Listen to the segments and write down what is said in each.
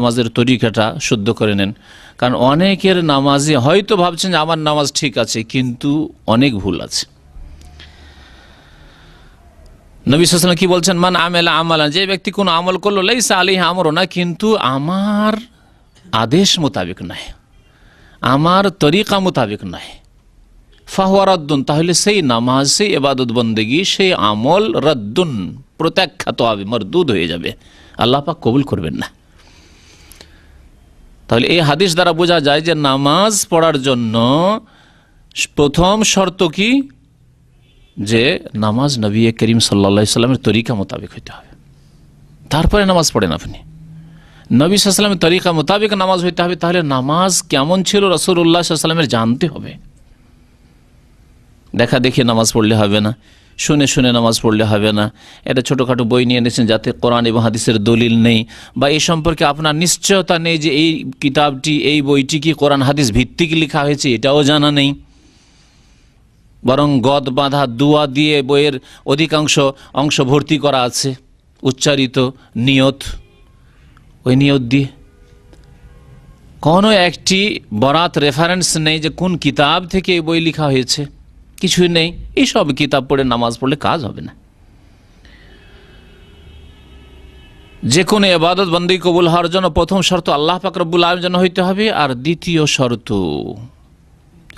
নামাজের তরিকাটা শুদ্ধ করে নেন। কারণ অনেকের নামাজে হয়তো ভাবছেন যে আমার নামাজ ঠিক আছে, কিন্তু অনেক ভুল আছে। নবী সাল্লাল্লাহু আলাইহি ওয়াসাল্লাম কি বলছেন? মান আমেলা আমালান, যে ব্যক্তি কোনো আমল করলো লাইসা আলাইহি আমরুনা, কিন্তু আমার আদেশ মোতাবেক নয়, আমার তরিকা মোতাবেক নয়, ফাহুয়া রাদ্দুন, তাহলে সেই নামাজ, সেই ইবাদত বন্দেগী, সেই আমল রাদ্দুন, প্রত্যাখ্যাত হবে, মরদুদ হয়ে যাবে, আল্লাহ পাক কবুল করবেন না। তাহলে এই হাদিস দ্বারা বোঝা যায় যে নামাজ পড়ার জন্য প্রথম শর্ত কি? যে নামাজ নবী করিম সাল্লাল্লাহু আলাইহি সাল্লামের তরিকা মোতাবেক হইতে হবে, তারপরে নামাজ পড়েন আপনি। নবী সাল্লাল্লাহু আলাইহি সাল্লামের তরিকা মোতাবেক নামাজ হইতে হবে। তাহলে নামাজ কেমন ছিল রাসূলুল্লাহ সাল্লাল্লাহু আলাইহি সাল্লামের জানতে হবে। দেখা দেখে নামাজ পড়লে হবে না, শুনে শুনে নামাজ পড়লে হবে না। এটা ছোটোখাটো বই নিয়ে নিয়েছেন যাতে কোরআন এবং হাদিসের দলিল নেই, বা এই সম্পর্কে আপনার নিশ্চয়তা নেই যে এই কিতাবটি, এই বইটি কি কোরআন হাদিস ভিত্তিক লেখা হয়েছে, এটাও জানা নেই। বরং গদ বাঁধা দুয়া দিয়ে বইয়ের অধিকাংশ অংশ ভর্তি করা আছে, উচ্চারিত নিয়ত, ওই নিয়ত দিয়ে কোনো একটি বরাত রেফারেন্স নেই যে কোন কিতাব থেকে এই বই লেখা হয়েছে, কিছুই নেই। এইসব কিতাব পড়ে নামাজ পড়লে কাজ হবে না। যে কোনো ইবাদত বন্দেগী কবুল হওয়ার জন্য প্রথম শর্ত আল্লাহ পাক রব্বুল আলামিন যেন হইতে হবে, আর দ্বিতীয় শর্ত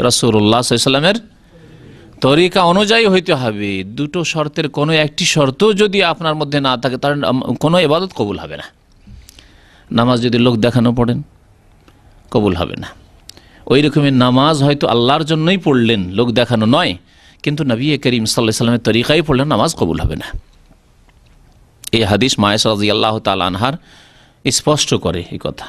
রাসূলুল্লাহ সাল্লাল্লাহু আলাইহি ওয়াসাল্লামের তরিকা অনুযায়ী হইতে হবে। দুটো শর্তের কোনো একটি শর্ত যদি আপনার মধ্যে না থাকে, তাহলে কোনো ইবাদত কবুল হবে না। নামাজ যদি লোক দেখানো পড়েন, কবুল হবে না। ওই রকমের নামাজ হয়তো আল্লাহর জন্যই পড়লেন, লোক দেখানো নয়, কিন্তু নবী করিম সাল্লাল্লাহু আলাইহি ওয়াসাল্লামের তরিকায় পড়লেন, নামাজ কবুল হবে না। এই হাদিস মা আয়েশা রাদিয়াল্লাহু তাআলা আনহার স্পষ্ট করে এই কথা।